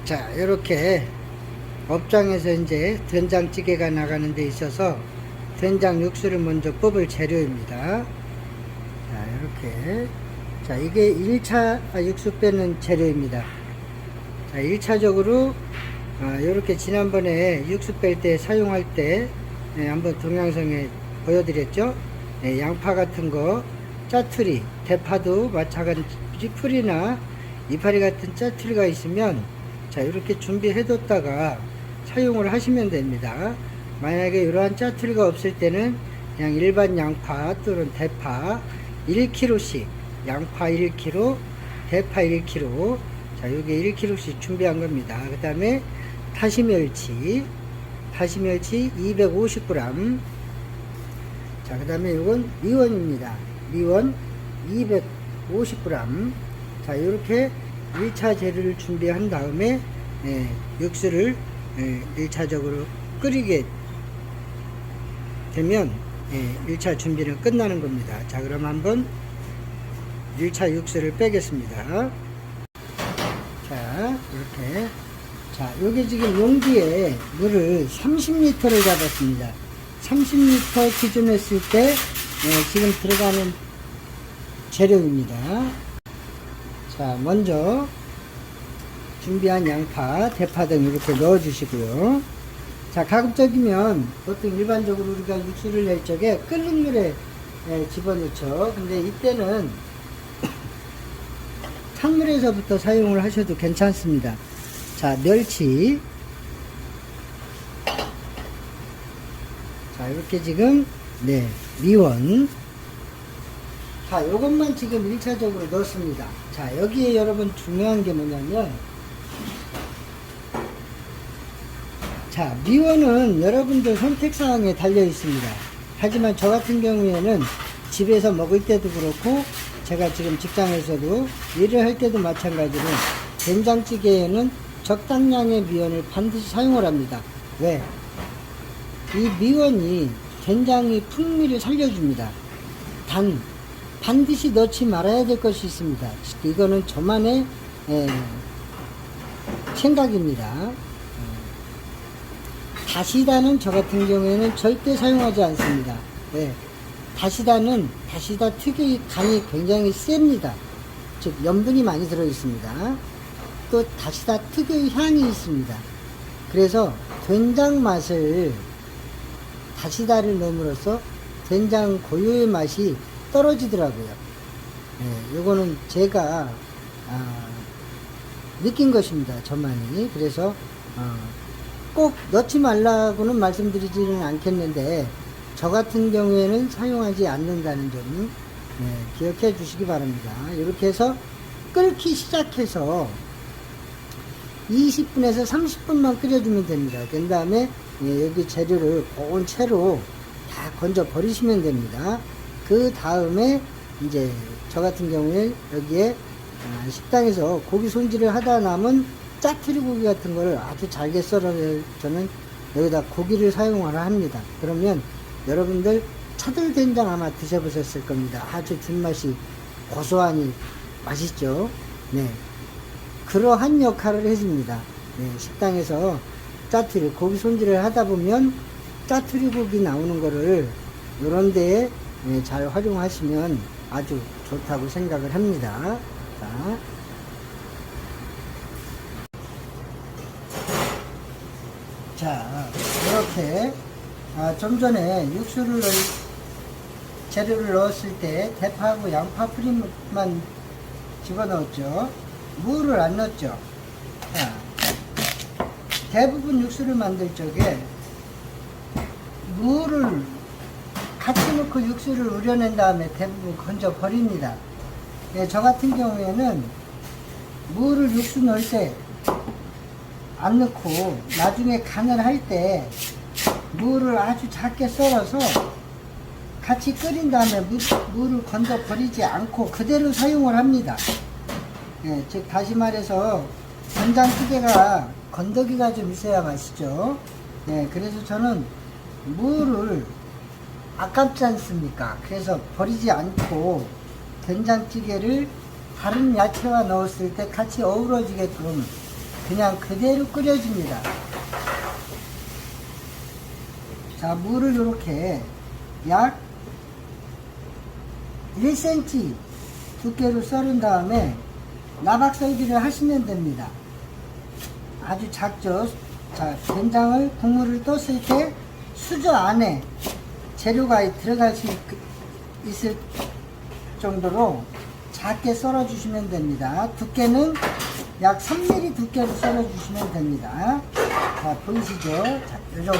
자, 이렇게 업장에서 이제 된장찌개가 나가는 데 있어서 된장 육수를 먼저 뽑을 재료입니다. 자, 이렇게. 자, 이게 1차 육수 빼는 재료입니다. 자, 1차적으로 이렇게 지난번에 육수 뺄 때 사용할 때 한번 동영상에 보여드렸죠. 양파 같은 거, 짜투리, 대파도 마찬가지 풀이나 이파리 같은 짜투리가 있으면 자, 이렇게 준비해 뒀다가 사용을 하시면 됩니다. 만약에 이러한 짜투리가 없을 때는 그냥 일반 양파 또는 대파 1kg씩, 양파 1kg, 대파 1kg, 자, 요게 1kg씩 준비한 겁니다. 그 다음에 다시멸치 250g, 자, 그 다음에 이건 미원입니다. 미원 250g. 자, 이렇게 1차 재료를 준비한 다음에 육수를 1차적으로 끓이게 되면 1차 준비는 끝나는 겁니다. 자, 그럼 한번 1차 육수를 빼겠습니다. 자, 이렇게. 자, 요게 지금 용기에 물을 30리터를 잡았습니다. 30리터 기준했을 때 지금 들어가는 재료입니다. 자, 먼저 준비한 양파, 대파 등 이렇게 넣어 주시고요. 자, 가급적이면 보통 일반적으로 우리가 육수를 낼 적에 끓는 물에 집어넣죠. 근데 이때는 찬물에서부터 사용을 하셔도 괜찮습니다. 자, 멸치. 자, 이렇게 지금 미원. 자, 요것만 지금 1차적으로 넣습니다. 자, 여기에 여러분 중요한 게 뭐냐면, 자, 미원은 여러분들 선택사항에 달려 있습니다. 하지만 저 같은 경우에는 집에서 먹을 때도 그렇고 제가 지금 직장에서도 일을 할 때도 마찬가지로 된장찌개에는 적당량의 미원을 반드시 사용을 합니다. 왜? 이 미원이 된장의 풍미를 살려줍니다. 단 반드시 넣지 말아야 될 것이 있습니다. 이거는 저만의 생각입니다. 다시다는 저 같은 경우에는 절대 사용하지 않습니다. 왜? 다시다 특유의 간이 굉장히 셉니다. 즉 염분이 많이 들어 있습니다. 또 다시다 특유의 향이 있습니다. 그래서 된장 맛을 다시다를 넣음으로써 된장 고유의 맛이 떨어지더라고요. 요거는 제가 느낀 것입니다. 저만이. 그래서 꼭 넣지 말라고는 말씀드리지는 않겠는데 저 같은 경우에는 사용하지 않는다는 점 기억해 주시기 바랍니다. 이렇게 해서 끓기 시작해서 20분에서 30분만 끓여주면 됩니다. 그 다음에 여기 재료를 고운 채로 다 건져 버리시면 됩니다. 그 다음에 이제 저 같은 경우에 여기에 식당에서 고기 손질을 하다 남은 짜투리 고기 같은 거를 아주 잘게 썰어서 저는 여기다 고기를 사용을 합니다. 그러면 여러분들 차돌된장 아마 드셔보셨을 겁니다. 아주 뒷맛이 고소하니 맛있죠. 네, 그러한 역할을 해줍니다. 식당에서 짜투리 고기 손질을 하다 보면 짜투리 고기 나오는 거를 이런 데에 잘 활용하시면 아주 좋다고 생각을 합니다. 자, 이렇게 좀 전에 재료를 넣었을 때 대파하고 양파 풀만 집어넣었죠. 무를 안 넣었죠. 자, 대부분 육수를 만들 적에 무를 같이 넣고 육수를 우려낸 다음에 대부분 건져 버립니다. 저 같은 경우에는 무를 육수 넣을 때 안 넣고 나중에 간을 할 때 무를 아주 작게 썰어서 같이 끓인 다음에 무를 건져 버리지 않고 그대로 사용을 합니다. 즉 다시 말해서 된장찌개가 건더기가 좀 있어야 맛있죠. 그래서 저는 무를 아깝지 않습니까? 그래서 버리지 않고 된장찌개를 다른 야채와 넣었을 때 같이 어우러지게끔 그냥 그대로 끓여줍니다. 자, 물을 이렇게 약 1cm 두께로 썰은 다음에 나박썰기를 하시면 됩니다. 아주 작죠. 자, 된장을 국물을 떴을 때 수저 안에 재료가 들어갈 수 있을 정도로 작게 썰어 주시면 됩니다. 두께는 약 3mm 두께로 썰어 주시면 됩니다. 자, 보이시죠? 자, 이 정도.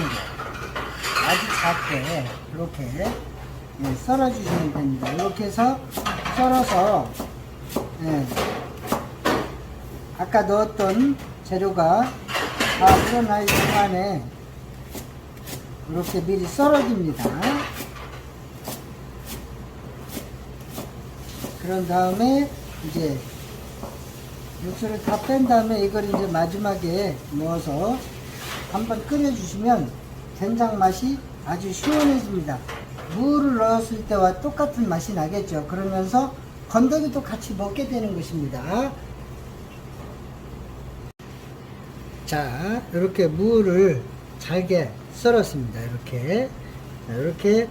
아주 작게 이렇게 썰어 주시면 됩니다. 이렇게 해서 썰어서 아까 넣었던 재료가 다 우러날 동안에 이렇게 미리 썰어줍니다. 그런 다음에 이제 육수를 다 뺀 다음에 이걸 이제 마지막에 넣어서 한번 끓여주시면 된장 맛이 아주 시원해집니다. 무를 넣었을 때와 똑같은 맛이 나겠죠. 그러면서 건더기도 같이 먹게 되는 것입니다. 자, 이렇게 무를 잘게 썰었습니다. 이렇게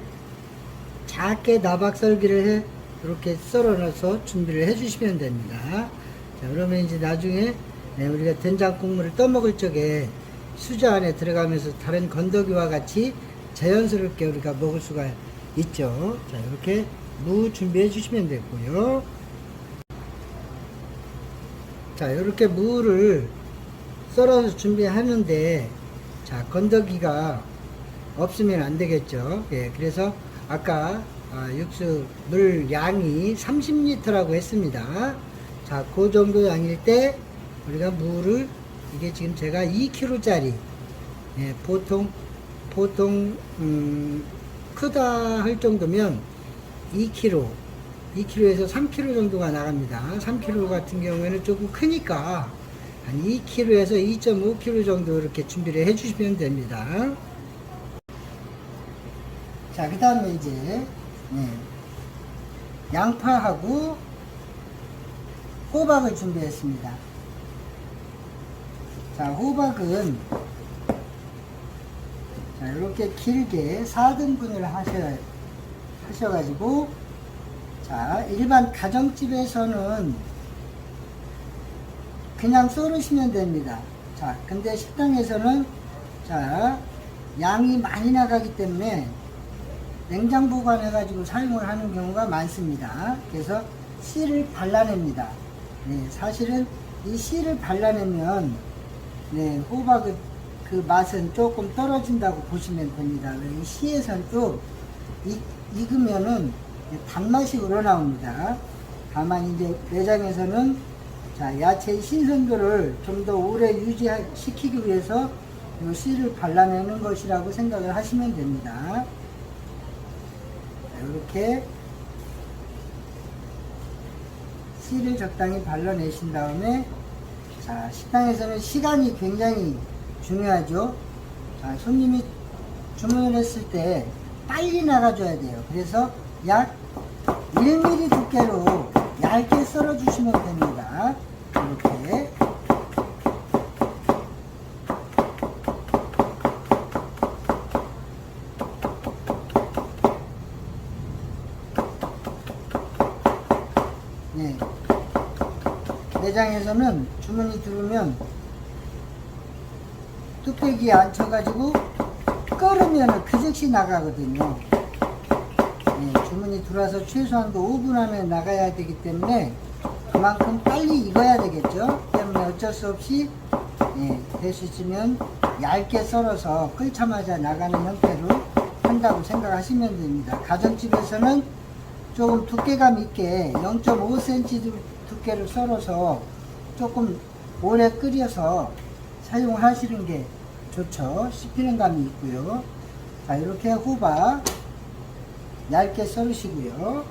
작게 나박 썰기를 해 이렇게 썰어놔서 준비를 해 주시면 됩니다. 자, 그러면 이제 나중에 우리가 된장 국물을 떠먹을 적에 수저 안에 들어가면서 다른 건더기와 같이 자연스럽게 우리가 먹을 수가 있죠. 자, 이렇게 무 준비해 주시면 되고요. 자, 이렇게 무를 썰어서 준비하는데, 자, 건더기가 없으면 안 되겠죠. 예, 그래서 아까 육수 물 양이 30L라고 했습니다. 자, 그 정도 양일 때 우리가 무를, 이게 지금 제가 2kg짜리, 예, 보통 크다 할 정도면 2kg에서 3kg 정도가 나갑니다. 3kg 같은 경우에는 조금 크니까 한 2kg에서 2.5kg 정도 이렇게 준비를 해 주시면 됩니다. 자, 그 다음에 이제 양파하고 호박을 준비했습니다. 자, 호박은 자, 이렇게 길게 4등분을 하셔가지고, 자, 일반 가정집에서는 그냥 썰으시면 됩니다. 자, 근데 식당에서는 자, 양이 많이 나가기 때문에 냉장 보관해가지고 사용을 하는 경우가 많습니다. 그래서 씨를 발라냅니다. 네, 사실은 이 씨를 발라내면 호박의 그 맛은 조금 떨어진다고 보시면 됩니다. 이 씨에선 또 익으면은 단맛이 우러나옵니다. 다만 이제 매장에서는 자, 야채의 신선도를 좀 더 오래 유지시키기 위해서 이 씨를 발라내는 것이라고 생각을 하시면 됩니다. 이렇게 씨를 적당히 발라내신 다음에, 자, 식당에서는 시간이 굉장히 중요하죠. 자, 손님이 주문을 했을 때 빨리 나가줘야 돼요. 그래서 약 1mm 두께로 얇게 썰어 주시면 됩니다. 이렇게. 네. 매장에서는 주문이 들어오면 뚝배기에 앉혀가지고 끓으면 그 즉시 나가거든요. 네, 주문이 들어와서 최소한도 5분 안에 나가야 되기 때문에 그만큼 빨리 익어야 되겠죠. 때문에 어쩔 수 없이 될 수 있으면 얇게 썰어서 끓자마자 나가는 형태로 한다고 생각하시면 됩니다. 가정집에서는 조금 두께감 있게 0.5cm 두께로 썰어서 조금 오래 끓여서 사용하시는 게 좋죠. 씹히는 감이 있고요. 자, 이렇게 호박 얇게 썰으시고요.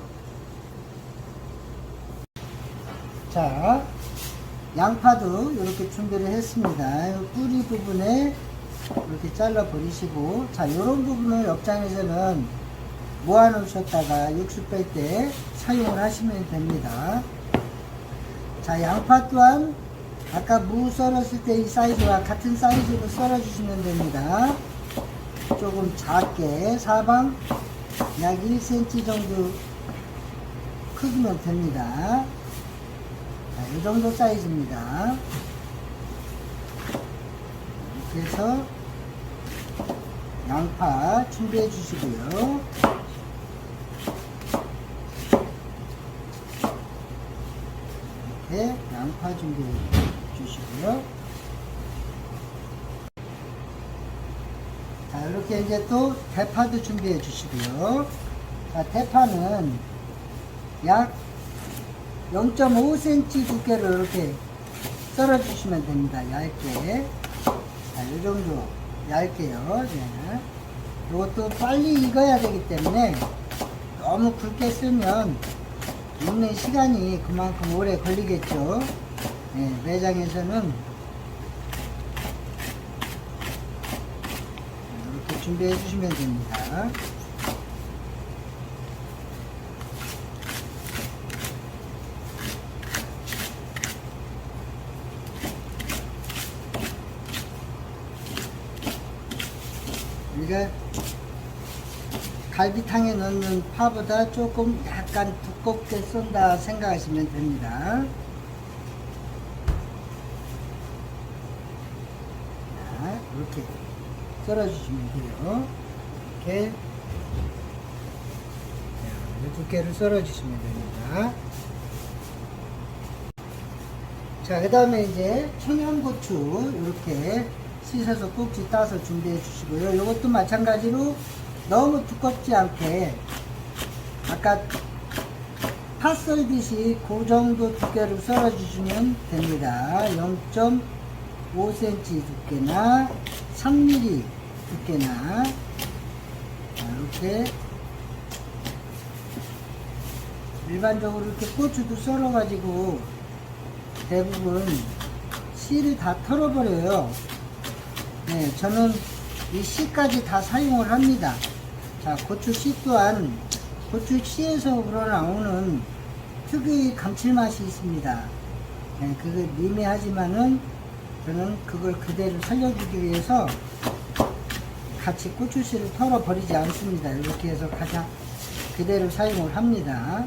자, 양파도 이렇게 준비를 했습니다. 뿌리 부분에 이렇게 잘라 버리시고, 자, 이런 부분을 업장에서는 모아 놓으셨다가 육수 뺄 때 사용을 하시면 됩니다. 자, 양파 또한 아까 무 썰었을 때 이 사이즈와 같은 사이즈로 썰어 주시면 됩니다. 조금 작게 사방 약 1cm 정도 크기면 됩니다. 자, 이 정도 사이즈입니다. 이렇게 해서 양파 준비해 주시고요. 이렇게 양파 준비해 주시고요. 자, 이렇게 이제 또 대파도 준비해 주시고요. 자, 대파는 약 0.5cm 두께로 이렇게 썰어 주시면 됩니다. 얇게. 자, 이 정도 얇게요. 네. 이것도 빨리 익어야 되기 때문에 너무 굵게 쓰면 익는 시간이 그만큼 오래 걸리겠죠. 네, 매장에서는 이렇게 준비해 주시면 됩니다. 우리가 갈비탕에 넣는 파보다 조금 약간 두껍게 쏜다 생각하시면 됩니다. 자, 이렇게 썰어주시면 돼요. 이렇게 두께를 썰어주시면 됩니다. 자, 그 다음에 이제 청양고추 이렇게 씻어서 꼭지 따서 준비해 주시고요. 이것도 마찬가지로 너무 두껍지 않게 아까 파 썰듯이 그 정도 두께로 썰어 주시면 됩니다. 0.5cm 두께나 3mm 두께나 이렇게 일반적으로 이렇게 고추도 썰어 가지고 대부분 씨를 다 털어버려요. 네, 저는 이 씨까지 다 사용을 합니다. 자, 고추 씨 또한 고추 씨에서 우러나오는 특유의 감칠맛이 있습니다. 네, 그게 미미하지만은 저는 그걸 그대로 살려주기 위해서 같이 고추 씨를 털어버리지 않습니다. 이렇게 해서 가장 그대로 사용을 합니다.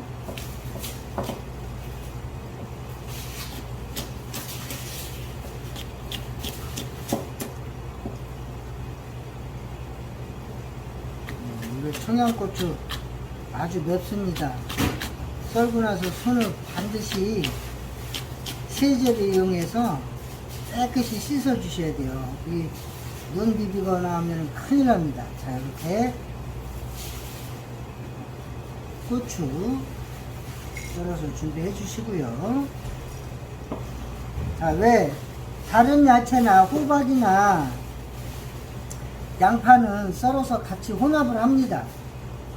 청양고추 아주 맵습니다. 썰고 나서 손을 반드시 세제를 이용해서 깨끗이 씻어 주셔야 돼요. 이 눈 비비거나 하면 큰일 납니다. 자, 이렇게 고추 썰어서 준비해 주시고요. 자, 왜 다른 야채나 호박이나 양파는 썰어서 같이 혼합을 합니다.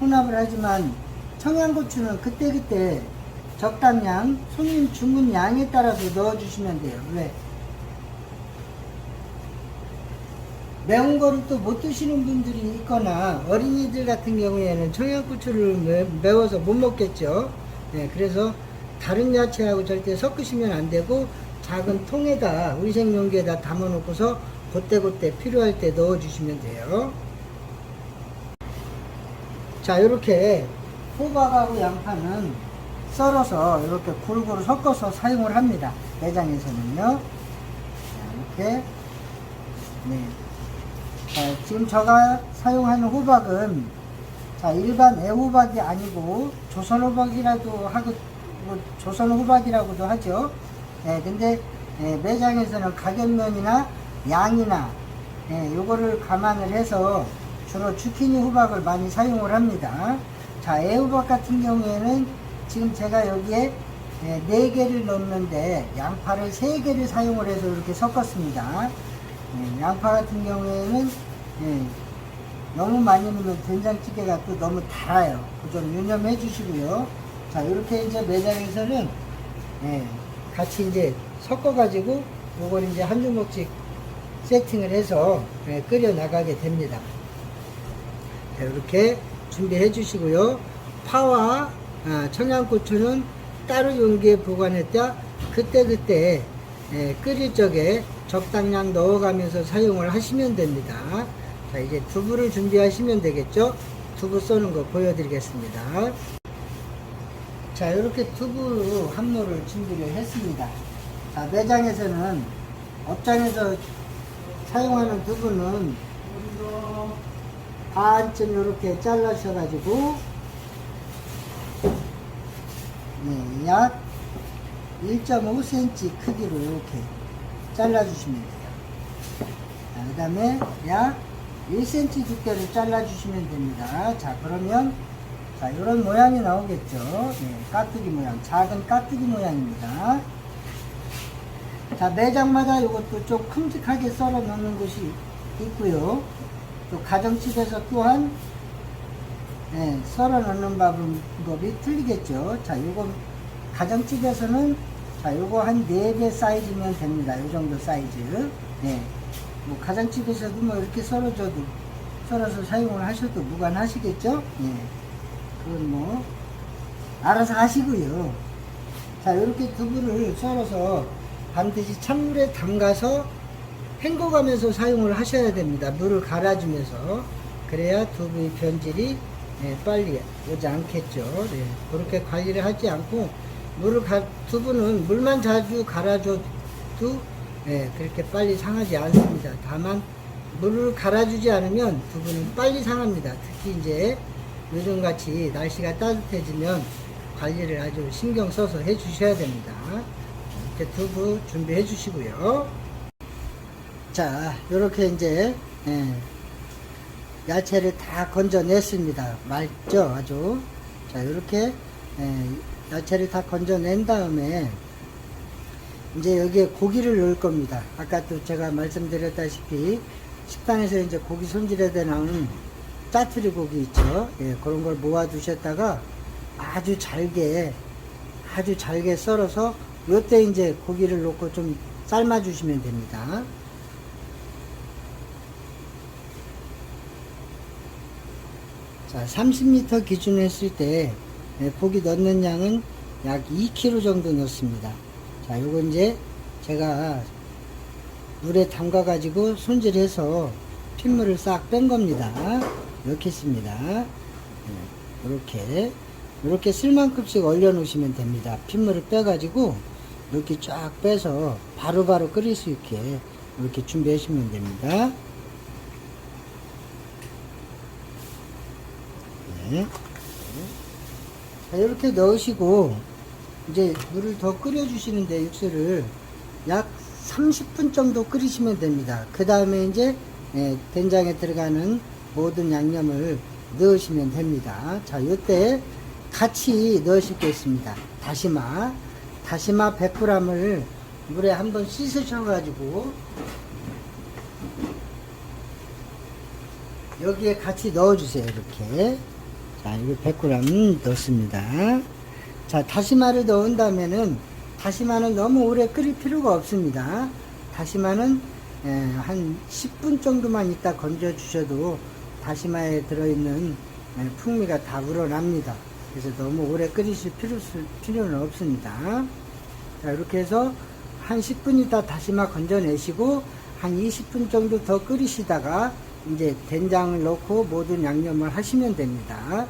혼합을 하지만 청양고추는 그때그때 적당량, 손님 주문 양에 따라서 넣어주시면 돼요. 왜? 매운 거를 또 못 드시는 분들이 있거나 어린이들 같은 경우에는 청양고추를 매워서 못 먹겠죠. 네, 그래서 다른 야채하고 절대 섞으시면 안 되고 작은 통에다 위생용기에다 담아 놓고서 그때그때 필요할 때 넣어 주시면 돼요. 자, 이렇게 호박하고 양파는 썰어서 이렇게 골고루 섞어서 사용을 합니다. 매장에서는요. 자, 이렇게. 네. 자, 지금 제가 사용하는 호박은 자, 일반 애호박이 아니고 조선호박이라도 하고 조선호박이라고도 하죠. 네, 근데 매장에서는 가격면이나 양이나 요거를 감안을 해서 주로 주키니 호박을 많이 사용을 합니다. 자, 애호박 같은 경우에는 지금 제가 여기에 4개를 넣는데 양파를 3개를 사용을 해서 이렇게 섞었습니다. 양파 같은 경우에는 너무 많이 넣으면 된장찌개가 또 너무 달아요. 그 점 유념해 주시고요. 자, 이렇게 이제 매장에서는 같이 이제 섞어 가지고 요걸 이제 한 주먹씩 세팅을 해서 끓여 나가게 됩니다. 자, 이렇게 준비해 주시고요. 파와 청양고추는 따로 용기에 보관했다 그때그때 끓일 적에 적당량 넣어가면서 사용을 하시면 됩니다. 자, 이제 두부를 준비하시면 되겠죠. 두부 써는 거 보여드리겠습니다. 자, 이렇게 두부 한 모를 준비를 했습니다. 자, 매장에서는, 업장에서 사용하는 두부는 반쯤 이렇게 잘라셔가지고, 약 1.5cm 크기로 이렇게 잘라주시면 돼요. 그 다음에 약 1cm 두께로 잘라주시면 됩니다. 자, 그러면, 자, 이런 모양이 나오겠죠. 깍두기 모양, 작은 깍두기 모양입니다. 자, 매장마다 이것도 좀 큼직하게 썰어 넣는 곳이 있고요. 또 가정집에서 또한 썰어 넣는 방법이 틀리겠죠. 자, 요거 가정집에서는, 자, 요거 한 4배 사이즈면 됩니다. 요 정도 사이즈. 뭐 가정집에서도 뭐 이렇게 썰어서 사용을 하셔도 무관하시겠죠. 그건 뭐 알아서 하시고요. 자, 이렇게 두부를 썰어서 반드시 찬물에 담가서 헹궈가면서 사용을 하셔야 됩니다. 물을 갈아주면서. 그래야 두부의 변질이 빨리 오지 않겠죠. 그렇게 관리를 하지 않고, 두부는 물만 자주 갈아줘도 그렇게 빨리 상하지 않습니다. 다만 물을 갈아주지 않으면 두부는 빨리 상합니다. 특히 이제 요즘같이 날씨가 따뜻해지면 관리를 아주 신경 써서 해 주셔야 됩니다. 이렇게 두부 준비해 주시고요. 자, 이렇게 이제 야채를 다 건져냈습니다. 맑죠? 아주. 자, 이렇게 야채를 다 건져낸 다음에 이제 여기에 고기를 넣을 겁니다. 아까도 제가 말씀드렸다시피 식당에서 이제 고기 손질해서 나오는 짜투리 고기 있죠. 그런 걸 모아 두셨다가 아주 잘게 썰어서 요때 이제 고기를 넣고 좀 삶아 주시면 됩니다. 자, 30m 기준 했을 때 고기 넣는 양은 약 2kg 정도 넣습니다. 자, 요거 이제 제가 물에 담가 가지고 손질해서 핏물을 싹 뺀 겁니다. 넣겠습니다. 이렇게 쓸 만큼씩 얼려 놓으시면 됩니다. 핏물을 빼 가지고 이렇게 쫙 빼서 바로바로 끓일 수 있게 이렇게 준비하시면 됩니다. 자, 이렇게 넣으시고 이제 물을 더 끓여 주시는데, 육수를 약 30분 정도 끓이시면 됩니다. 그 다음에 이제 된장에 들어가는 모든 양념을 넣으시면 됩니다. 자, 요때 같이 넣으실 게 있습니다. 다시마 100g을 물에 한번 씻으셔 가지고 여기에 같이 넣어 주세요. 이렇게. 자, 이거 100g 넣습니다. 자, 다시마를 넣은 다음에는, 다시마는 너무 오래 끓일 필요가 없습니다. 다시마는 한 10분 정도만 있다 건져 주셔도 다시마에 들어있는 풍미가 다 우러납니다. 그래서 너무 오래 끓이실 필요는 없습니다. 자, 이렇게 해서 한 10분 있다 다시마 건져내시고 한 20분 정도 더 끓이시다가 이제 된장을 넣고 모든 양념을 하시면 됩니다.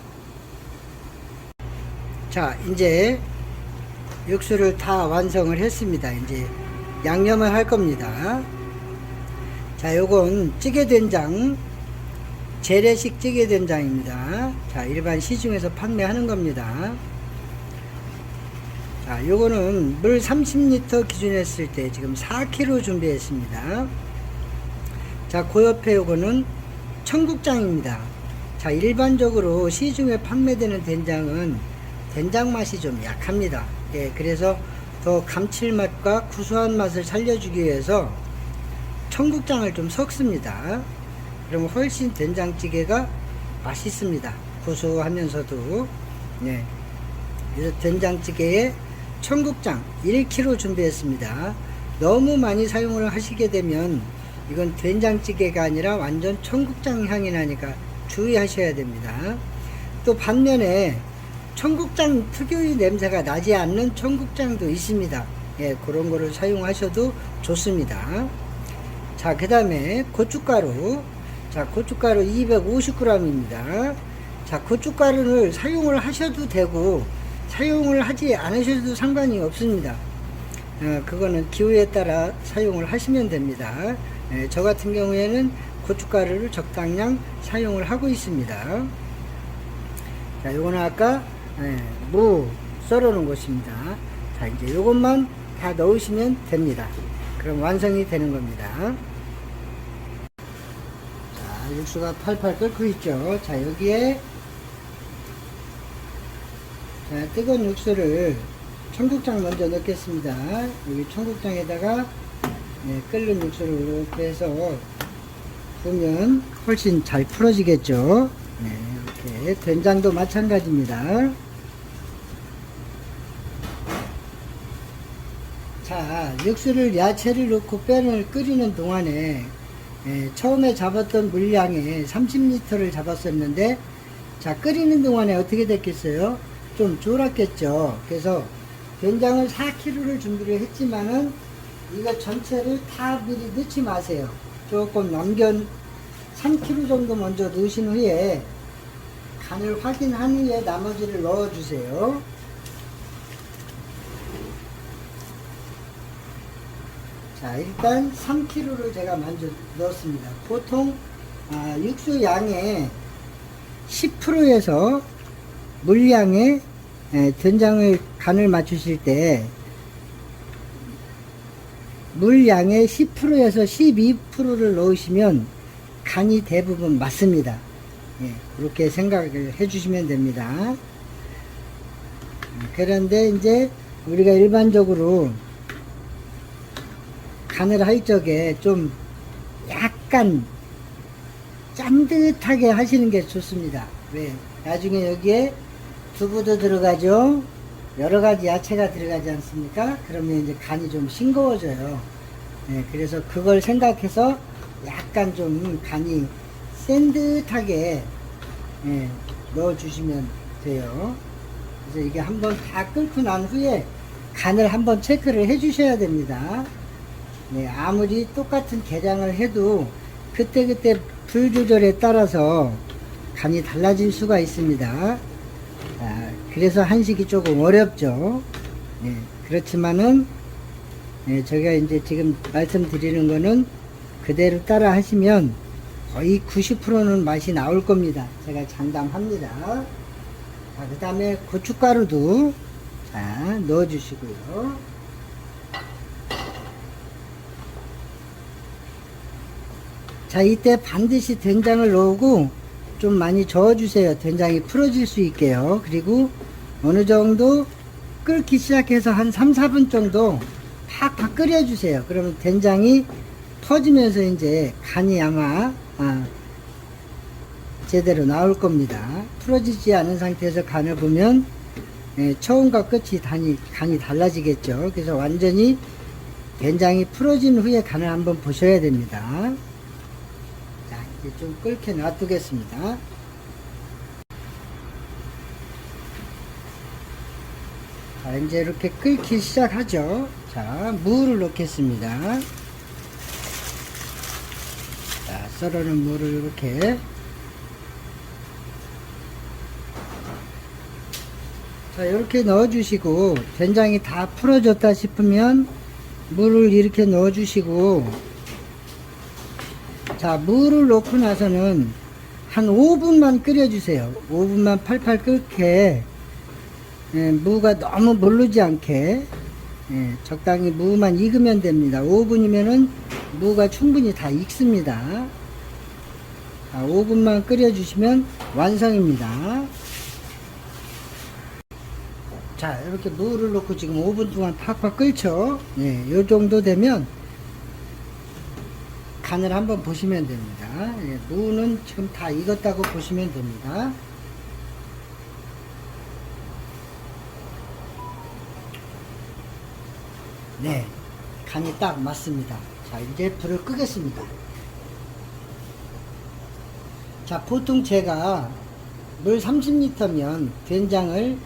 자, 이제 육수를 다 완성을 했습니다. 이제 양념을 할 겁니다. 자, 요건 찌개된장, 재래식 찌개된장입니다. 자, 일반 시중에서 판매하는 겁니다. 자, 요거는 물 30L 기준했을 때 지금 4kg 준비했습니다. 자, 그 옆에 요거는 청국장입니다. 자, 일반적으로 시중에 판매되는 된장은 된장 맛이 좀 약합니다. 그래서 더 감칠맛과 구수한 맛을 살려주기 위해서 청국장을 좀 섞습니다. 그러면 훨씬 된장찌개가 맛있습니다. 고소하면서도. 그래서 된장찌개에 청국장 1kg 준비했습니다. 너무 많이 사용을 하시게 되면 이건 된장찌개가 아니라 완전 청국장 향이 나니까 주의하셔야 됩니다. 또 반면에 청국장 특유의 냄새가 나지 않는 청국장도 있습니다. 예, 그런 거를 사용하셔도 좋습니다. 자, 그 다음에 고춧가루. 자, 고춧가루 250g입니다. 자, 고춧가루를 사용을 하셔도 되고 사용을 하지 않으셔도 상관이 없습니다. 그거는 기호에 따라 사용을 하시면 됩니다. 예, 저 같은 경우에는 고춧가루를 적당량 사용을 하고 있습니다. 자, 요거는 아까 무 썰어 놓은 것입니다. 자, 이제 요것만 다 넣으시면 됩니다. 그럼 완성이 되는 겁니다. 자, 육수가 팔팔 끓고 있죠. 자, 여기에 자, 뜨거운 육수를 청국장 먼저 넣겠습니다. 여기 청국장에다가 끓는 육수를 이렇게 해서 부으면 훨씬 잘 풀어지겠죠. 이렇게 된장도 마찬가지입니다. 자, 육수를 야채를 넣고 뼈를 끓이는 동안에 처음에 잡았던 물량에 30L를 잡았었는데, 자, 끓이는 동안에 어떻게 됐겠어요? 좀 졸았겠죠. 그래서 된장을 4kg를 준비를 했지만은 이거 전체를 다 미리 넣지 마세요. 조금 남겨 3kg 정도 먼저 넣으신 후에 간을 확인한 후에 나머지를 넣어 주세요. 자, 일단 3kg를 제가 먼저 넣었습니다. 보통 육수 양의 10%에서 물량에 된장을 간을 맞추실 때 물량의 10%에서 12%를 넣으시면 간이 대부분 맞습니다. 예, 그렇게 생각을 해주시면 됩니다. 그런데 이제 우리가 일반적으로 간을 할 적에 좀 약간 짠듯하게 하시는 게 좋습니다. 왜? 나중에 여기에 두부도 들어가죠. 여러 가지 야채가 들어가지 않습니까? 그러면 이제 간이 좀 싱거워져요. 네, 그래서 그걸 생각해서 약간 좀 간이 센 듯하게 넣어주시면 돼요. 그래서 이게 한번 다 끓고 난 후에 간을 한번 체크를 해 주셔야 됩니다. 네, 아무리 똑같은 게장을 해도 그때그때 불 조절에 따라서 간이 달라질 수가 있습니다. 그래서 한식이 조금 어렵죠. 그렇지만은 제가 이제 지금 말씀드리는 거는 그대로 따라 하시면 거의 90%는 맛이 나올 겁니다. 제가 장담합니다. 자, 그 다음에 고춧가루도 자, 넣어 주시고요. 자, 이때 반드시 된장을 넣고 좀 많이 저어주세요. 된장이 풀어질 수 있게요. 그리고 어느 정도 끓기 시작해서 한 3, 4분 정도 팍팍 끓여주세요. 그러면 된장이 퍼지면서 이제 간이 아마 제대로 나올 겁니다. 풀어지지 않은 상태에서 간을 보면 처음과 끝이 간이 달라지겠죠. 그래서 완전히 된장이 풀어진 후에 간을 한번 보셔야 됩니다. 이제 좀 끓게 놔두겠습니다. 자, 이제 이렇게 끓기 시작하죠. 자, 무를 넣겠습니다. 자, 썰어놓은 무를 이렇게. 자, 이렇게 넣어주시고, 된장이 다 풀어졌다 싶으면 물을 이렇게 넣어주시고, 자, 무를 넣고 나서는 한 5분만 끓여주세요. 5분만 팔팔 끓게, 무가 너무 모르지 않게, 적당히 무만 익으면 됩니다. 5분이면은 무가 충분히 다 익습니다. 자, 5분만 끓여주시면 완성입니다. 자, 이렇게 무를 넣고 지금 5분 동안 팍팍 끓죠. 요 정도 되면 간을 한번 보시면 됩니다. 무는 지금 다 익었다고 보시면 됩니다. 네, 간이 딱 맞습니다. 자, 이제 불을 끄겠습니다. 자, 보통 제가 물 30L면 된장을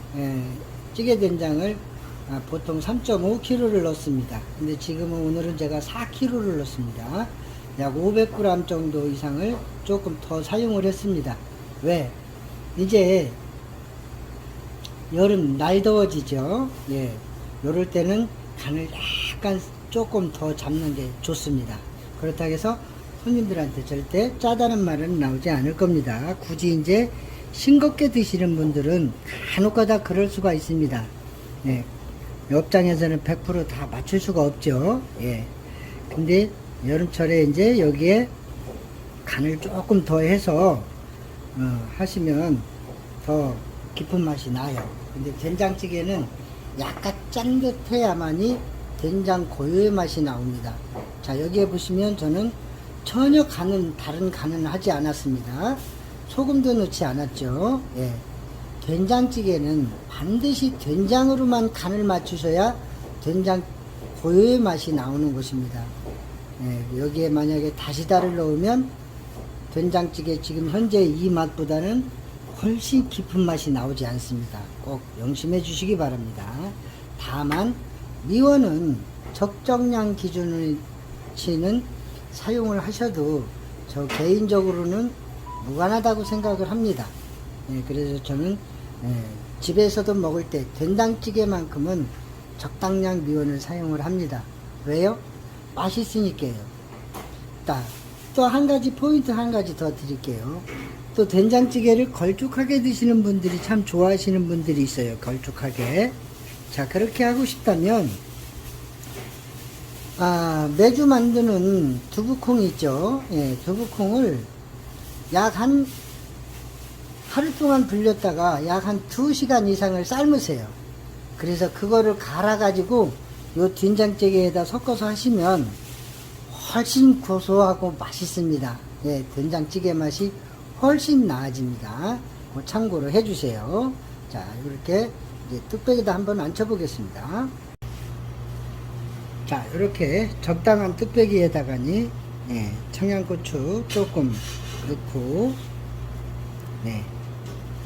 찌개 된장을 보통 3.5kg를 넣습니다. 근데 지금은 오늘은 제가 4kg를 넣습니다. 약 500g 정도 이상을 조금 더 사용을 했습니다. 왜? 이제 여름 날 더워지죠. 예. 요럴 때는 간을 약간 조금 더 잡는 게 좋습니다. 그렇다고 해서 손님들한테 절대 짜다는 말은 나오지 않을 겁니다. 굳이 이제 싱겁게 드시는 분들은 간혹가다 그럴 수가 있습니다. 예. 업장에서는 100% 다 맞출 수가 없죠. 예. 근데 여름철에 이제 여기에 간을 조금 더 해서 하시면 더 깊은 맛이 나요. 근데 된장찌개는 약간 짠듯해야만이 된장 고유의 맛이 나옵니다. 자, 여기에 보시면 저는 전혀 다른 간은 하지 않았습니다. 소금도 넣지 않았죠. 예. 된장찌개는 반드시 된장으로만 간을 맞추셔야 된장 고유의 맛이 나오는 것입니다. 예. 여기에 만약에 다시다를 넣으면 된장찌개 지금 현재 이 맛보다는 훨씬 깊은 맛이 나오지 않습니다. 꼭 명심해 주시기 바랍니다. 다만 미원은 적정량 기준치는 사용을 하셔도 저 개인적으로는 무관하다고 생각을 합니다. 예, 그래서 저는 집에서도 먹을 때 된장찌개만큼은 적당량 미원을 사용을 합니다. 왜요? 맛있으니까요. 또 한 가지 포인트 한 가지 더 드릴게요. 또 된장찌개를 걸쭉하게 드시는 분들이 참 좋아하시는 분들이 있어요. 걸쭉하게. 자, 그렇게 하고 싶다면 매주 만드는 두부콩 있죠. 예, 두부콩을 약 하루 동안 불렸다가 약 한 2시간 이상을 삶으세요. 그래서 그거를 갈아 가지고 요 된장찌개에다 섞어서 하시면 훨씬 고소하고 맛있습니다. 예, 된장찌개 맛이 훨씬 나아집니다. 참고로 해주세요. 자, 이렇게 이제 뚝배기에다 한번 앉혀 보겠습니다. 자, 이렇게 적당한 뚝배기에다가니 청양고추 조금 넣고,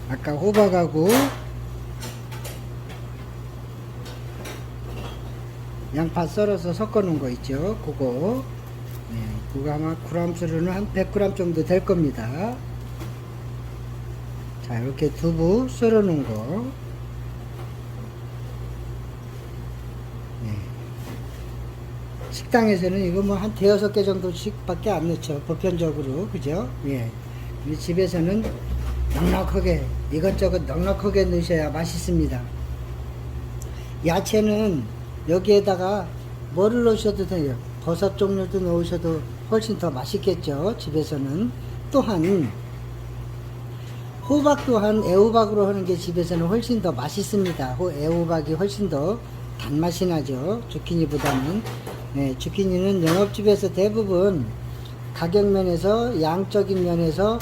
아까 호박하고 양파 썰어서 섞어 놓은 거 있죠. 그거 아마 g수로는 한 100g 정도 될 겁니다. 자, 이렇게 두부 썰어 놓은 거, 식당에서는 이거 뭐 한 대여섯 개 정도씩 밖에 안 넣죠. 보편적으로. 그죠? 예. 우리 집에서는 넉넉하게, 이것저것 넉넉하게 넣으셔야 맛있습니다. 야채는 여기에다가 뭐를 넣으셔도 돼요. 버섯 종류도 넣으셔도 훨씬 더 맛있겠죠. 집에서는. 또한 호박 또한 애호박으로 하는 게 집에서는 훨씬 더 맛있습니다. 애호박이 훨씬 더 단맛이 나죠. 주키니보다는. 주키니는 영업집에서 대부분 가격 면에서 양적인 면에서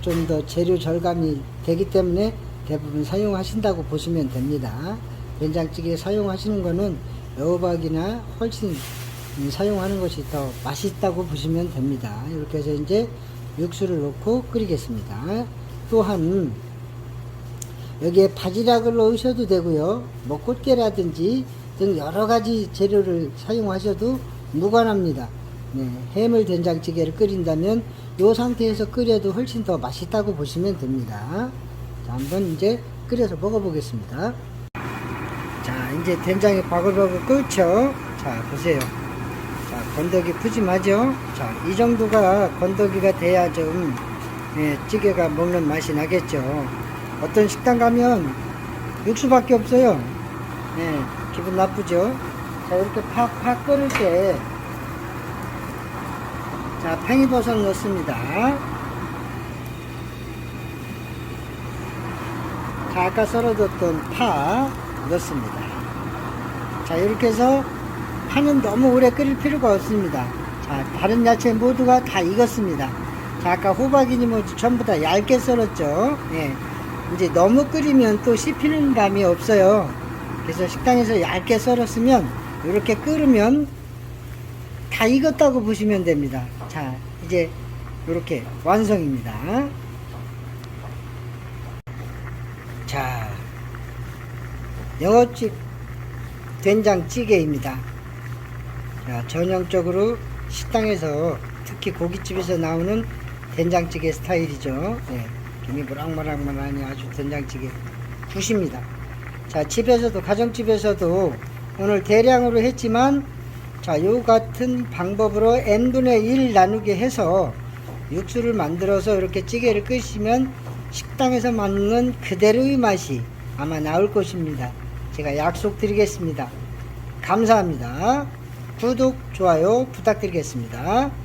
좀 더 재료 절감이 되기 때문에 대부분 사용하신다고 보시면 됩니다. 된장찌개 사용하시는 거는 애호박이나 훨씬 사용하는 것이 더 맛있다고 보시면 됩니다. 이렇게 해서 이제 육수를 넣고 끓이겠습니다. 또한 여기에 바지락을 넣으셔도 되고요. 뭐 꽃게라든지 등 여러 가지 재료를 사용하셔도 무관합니다. 해물 된장찌개를 끓인다면 이 상태에서 끓여도 훨씬 더 맛있다고 보시면 됩니다. 자, 한번 이제 끓여서 먹어보겠습니다. 자, 이제 된장이 바글바글 끓죠. 자, 보세요. 자, 건더기 푸짐하죠. 자, 이 정도가 건더기가 돼야 좀 찌개가 먹는 맛이 나겠죠. 어떤 식당 가면 육수밖에 없어요. 기분 나쁘죠. 자, 이렇게 팍팍 끓을 때, 자, 팽이버섯 넣습니다. 자, 아까 썰어뒀던 파 넣습니다. 자, 이렇게 해서 파는 너무 오래 끓일 필요가 없습니다. 자, 다른 야채 모두가 다 익었습니다. 자, 아까 호박이니 뭐 전부 다 얇게 썰었죠. 이제 너무 끓이면 또 씹히는 감이 없어요. 그래서 식당에서 얇게 썰었으면 이렇게 끓으면 다 익었다고 보시면 됩니다. 자, 이제 이렇게 완성입니다. 자, 영업집 된장찌개입니다. 자, 전형적으로 식당에서 특히 고깃집에서 나오는 된장찌개 스타일이죠. 네, 김이 모락모락하니 아주 된장찌개 굿입니다. 자, 집에서도 가정집에서도 오늘 대량으로 했지만 자, 요 같은 방법으로 n분의 1 나누게 해서 육수를 만들어서 이렇게 찌개를 끓이시면 식당에서 먹는 그대로의 맛이 아마 나올 것입니다. 제가 약속드리겠습니다. 감사합니다. 구독, 좋아요 부탁드리겠습니다.